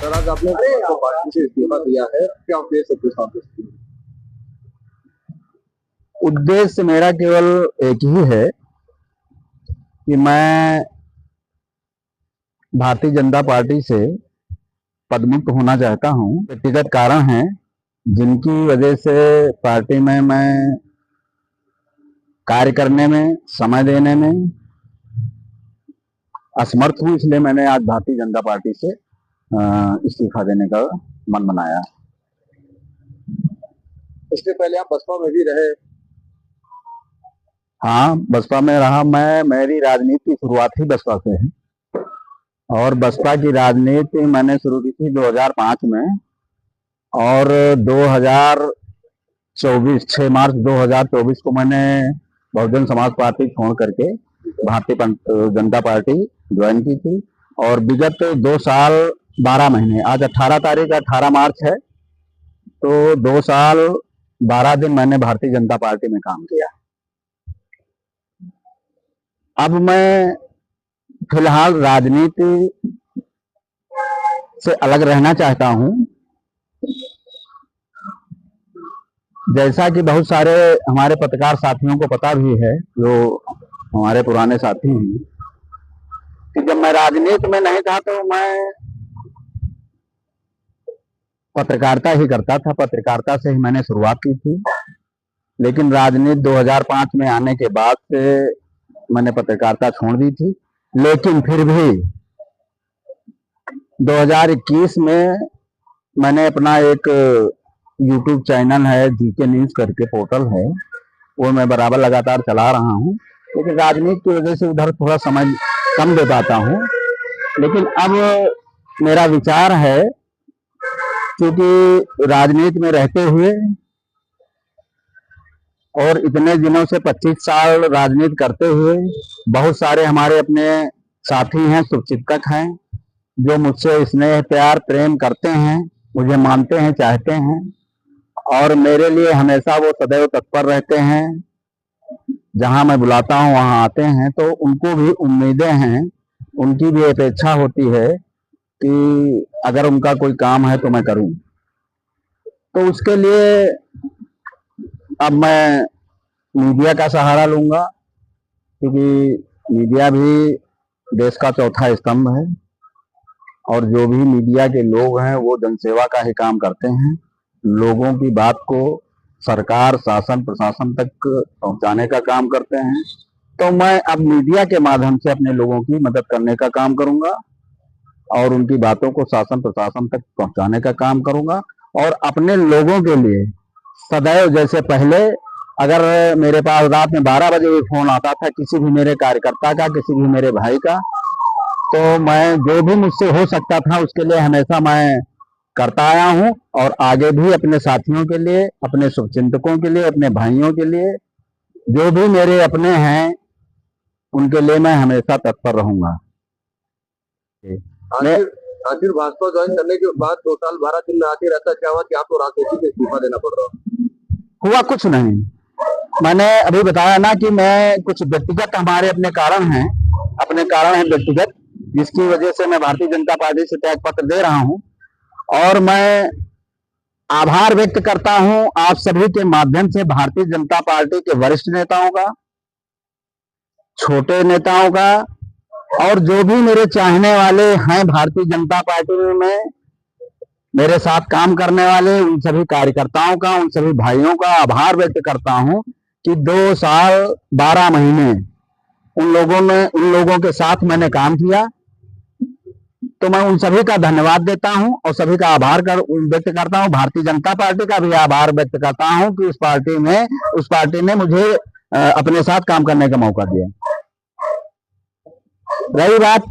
Sir आज आपने party से इस्तीफा दिया है, क्या उद्देश्य के साथ इस्तीफा? उद्देश्य मेरा केवल एक ही है कि मैं भारतीय जनता पार्टी से पदमुक्त होना चाहता हूं। व्यक्तिगत कारण हैं जिनकी वजह से पार्टी में मैं कार्य करने में, समय देने में असमर्थ हूं, इसलिए मैंने आज भारतीय जनता पार्टी से इस्तीफा देने का मन बनाया। इससे पहले आप बसपा में भी रहे। हाँ, बसपा में रहा मैं। मेरी राजनीति की शुरुआत ही बसपा से है और बसपा की राजनीति मैंने शुरू की थी 2005 में और 2024 6 मार्च 2024 को मैंने बहुजन समाज पार्टी छोड़ करके भारतीय जनता पार्टी ज्वाइन की थी और विगत 2 साल 12 महीने, आज 18 तारीख 18 मार्च है, तो 2 साल 12 दिन मैंने भारतीय जनता पार्टी में काम किया। अब मैं फिलहाल राजनीति से अलग रहना चाहता हूं। जैसा कि बहुत सारे हमारे पत्रकार साथियों को पता भी है, जो हमारे पुराने साथी हैं, कि जब मैं राजनीति में नहीं था तो मैं पत्रकारिता ही करता था। पत्रकारिता से ही मैंने शुरुआत की थी, लेकिन राजनीति 2005 में आने के बाद से मैंने पत्रकारिता छोड़ दी थी। लेकिन फिर भी 2021 में मैंने अपना एक YouTube चैनल है, जीके न्यूज करके पोर्टल है, वो मैं बराबर लगातार चला रहा हूँ, लेकिन राजनीति की वजह से उधर थोड़ा समय कम दे पाता हूँ। लेकिन अब मेरा विचार है, क्योंकि राजनीति में रहते हुए और इतने दिनों से 25 साल राजनीति करते हुए बहुत सारे हमारे अपने साथी हैं, शुभचिंतक हैं, जो मुझसे स्नेह प्यार प्रेम करते हैं, मुझे मानते हैं, चाहते हैं और मेरे लिए हमेशा वो सदैव तत्पर रहते हैं। जहां मैं बुलाता हूं वहां आते हैं, तो उनको भी उम्मीदें हैं, उनकी भी अपेक्षा होती है कि अगर उनका कोई काम है तो मैं करूं। तो उसके लिए अब मैं मीडिया का सहारा लूंगा, क्योंकि मीडिया भी देश का चौथा स्तंभ है और जो भी मीडिया के लोग हैं वो जनसेवा का ही काम करते हैं। लोगों की बात को सरकार, शासन, प्रशासन तक पहुंचाने का काम करते हैं। तो मैं अब मीडिया के माध्यम से अपने लोगों की मदद करने का काम करूंगा और उनकी बातों को शासन प्रशासन तक पहुंचाने का काम करूंगा और अपने लोगों के लिए सदैव, जैसे पहले अगर मेरे पास रात में 12 बजे भी फोन आता था किसी भी मेरे कार्यकर्ता का, किसी भी मेरे भाई का, तो मैं जो भी मुझसे हो सकता था उसके लिए हमेशा मैं करता आया हूं और आगे भी अपने साथियों के लिए, अपने शुभचिंतकों के लिए, अपने भाइयों के लिए, जो भी मेरे अपने हैं उनके लिए मैं हमेशा तत्पर रहूंगा। आखिर भाजपा ज्वाइन करने के बाद 2 साल 12 दिन में आखिर ऐसा क्या हुआ कि आपको राजनीति से इस्तीफा देना पड़ रहा? हुआ कुछ नहीं, मैंने अभी बताया ना कि मैं कुछ व्यक्तिगत हमारे अपने कारण हैं, व्यक्तिगत, जिसकी वजह से मैं भारतीय जनता पार्टी से त्याग पत्र दे रहा हूं और मैं आभार व्यक्त करता हूं आप सभी के माध्यम से भारतीय जनता पार्टी के वरिष्ठ नेताओं का, छोटे नेताओं का और जो भी मेरे चाहने वाले हैं भारतीय जनता पार्टी में मेरे साथ काम करने वाले, उन सभी कार्यकर्ताओं का, उन सभी भाइयों का आभार व्यक्त करता हूं कि 2 साल 12 महीने उन लोगों के साथ मैंने काम किया। तो मैं उन सभी का धन्यवाद देता हूं और सभी का आभार व्यक्त करता हूं। भारतीय जनता पार्टी का भी आभार व्यक्त करता हूं कि उस पार्टी ने मुझे अपने साथ काम करने का मौका दिया। रही बात,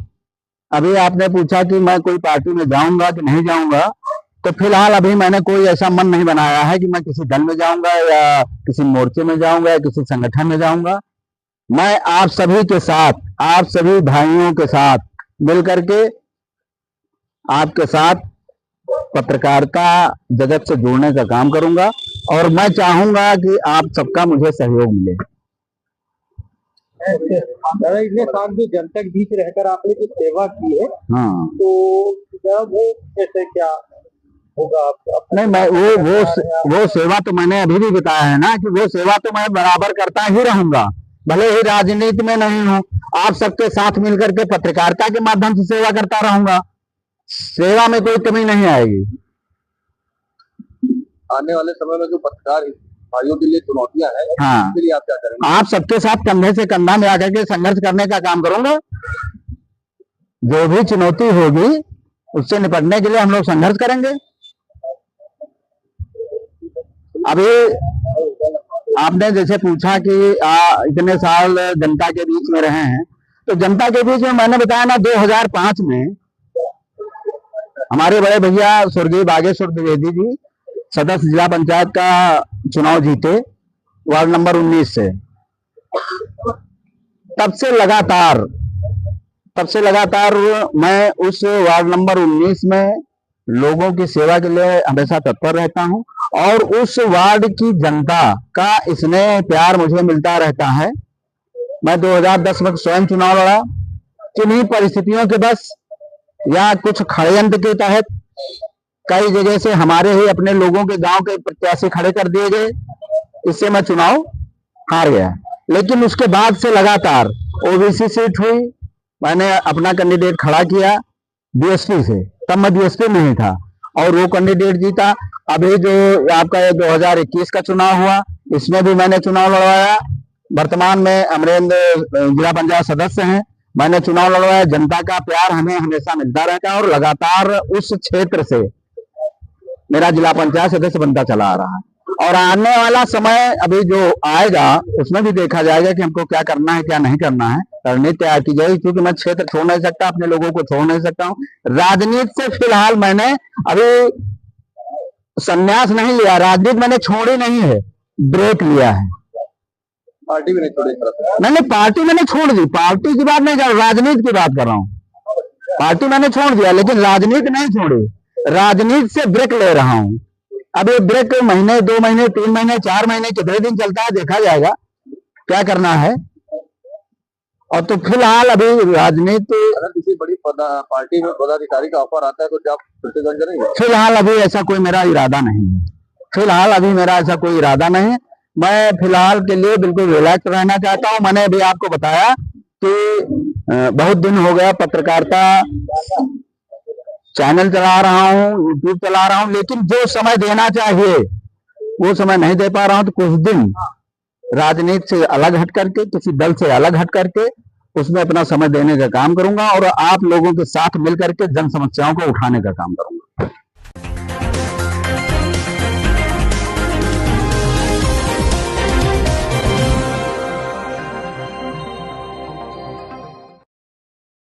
अभी आपने पूछा कि मैं कोई पार्टी में जाऊंगा कि नहीं जाऊंगा, तो फिलहाल अभी मैंने कोई ऐसा मन नहीं बनाया है कि मैं किसी दल में जाऊंगा या किसी मोर्चे में जाऊंगा या किसी संगठन में जाऊंगा। मैं आप सभी के साथ, आप सभी भाइयों के साथ मिलकर के आपके साथ पत्रकारिता जगत से जुड़ने का काम करूंगा और मैं चाहूंगा कि आप सबका मुझे सहयोग मिले। इतने साल भी जनता के बीच रहकर आपने जो सेवा की है, हाँ, तो वो कैसे क्या होगा नहीं, मैं वो सेवा तो मैंने अभी भी बताया है ना कि वो सेवा तो मैं बराबर करता ही रहूंगा, भले ही राजनीति में नहीं हूँ। आप सबके साथ मिलकर के पत्रकारिता के माध्यम से सेवा करता रहूंगा, सेवा में कोई कमी नहीं आएगी। आने वाले समय में जो पत्रकार भाइयों के लिए चुनौतियां हैं, हाँ, उसके लिए आप क्या करेंगे? आप सबके साथ कंधे से कंधा मिला करके संघर्ष करने का काम करूंगा। जो भी चुनौती होगी उससे निपटने के लिए हम लोग संघर्ष करेंगे। अभी आपने जैसे पूछा कि इतने साल जनता के बीच में रहे हैं, तो जनता के बीच में मैंने बताया ना 2005 में हमारे बड़े भैया स्वर्गीय बागेश्वर द्विवेदी जी सदस्य जिला पंचायत का चुनाव जीते वार्ड नंबर 19 से। तब से लगातार मैं उस वार्ड नंबर 19 में लोगों की सेवा के लिए हमेशा तत्पर रहता हूं और उस वार्ड की जनता का स्नेह प्यार मुझे मिलता रहता है। मैं 2010 में स्वयं चुनाव लड़ा, किन्हीं परिस्थितियों के बस या कुछ षड्यंत्र के तहत कई जगह से हमारे ही अपने लोगों के गांव के प्रत्याशी खड़े कर दिए गए, इससे मैं चुनाव हार गया। लेकिन उसके बाद से लगातार ओबीसी सीट हुई, मैंने अपना कैंडिडेट खड़ा किया बीएसपी से, तब मैं बीएसपी में ही था और वो कैंडिडेट जीता। अभी जो आपका 2021 का चुनाव हुआ, इसमें भी मैंने चुनाव लड़वाया। वर्तमान में अमरेंद्र जिला पंचायत सदस्य हैं, मैंने चुनाव लड़वाया। जनता का प्यार हमें हमेशा मिलता रहता है और लगातार उस क्षेत्र से मेरा जिला पंचायत सदस्य बनता चला आ रहा है। और आने वाला समय अभी जो आएगा उसमें भी देखा जाएगा कि हमको क्या करना है क्या नहीं करना है, रणनीति तैयार की जाएगी। क्योंकि मैं क्षेत्र छोड़ नहीं सकता, अपने लोगों को छोड़ नहीं सकता हूँ। राजनीति से फिलहाल मैंने अभी संन्यास नहीं लिया, राजनीति मैंने छोड़ी नहीं है, ब्रेक लिया है। पार्टी भी नहीं छोड़ी? नहीं, पार्टी मैंने छोड़ दी, पार्टी की बात नहीं कर रहा, राजनीति की बात कर रहा हूँ। पार्टी मैंने छोड़ दिया लेकिन राजनीति नहीं छोड़ी, राजनीति से ब्रेक ले रहा हूँ। अब ये ब्रेक महीने 2 महीने 3 महीने 4 महीने कितने दिन चलता है देखा जाएगा, क्या करना है। और तो फिलहाल अभी राजनीति, अगर किसी बड़ी पार्टी में पदाधिकारी का ऑफर आता है तो क्या आप फिर से ज्वाइन करेंगे? फिलहाल अभी ऐसा कोई मेरा इरादा नहीं है, फिलहाल अभी मेरा ऐसा कोई इरादा नहीं है। मैं फिलहाल के लिए बिल्कुल रिलैक्स रहना चाहता हूँ। मैंने अभी आपको बताया कि बहुत दिन हो गया पत्रकारिता चैनल चला रहा हूँ, यूट्यूब चला रहा हूँ, लेकिन जो समय देना चाहिए वो समय नहीं दे पा रहा हूँ। तो कुछ दिन राजनीति से अलग हट करके, किसी दल से अलग हट करके उसमें अपना समय देने का काम करूंगा और आप लोगों के साथ मिल करके जन समस्याओं को उठाने का काम करूंगा।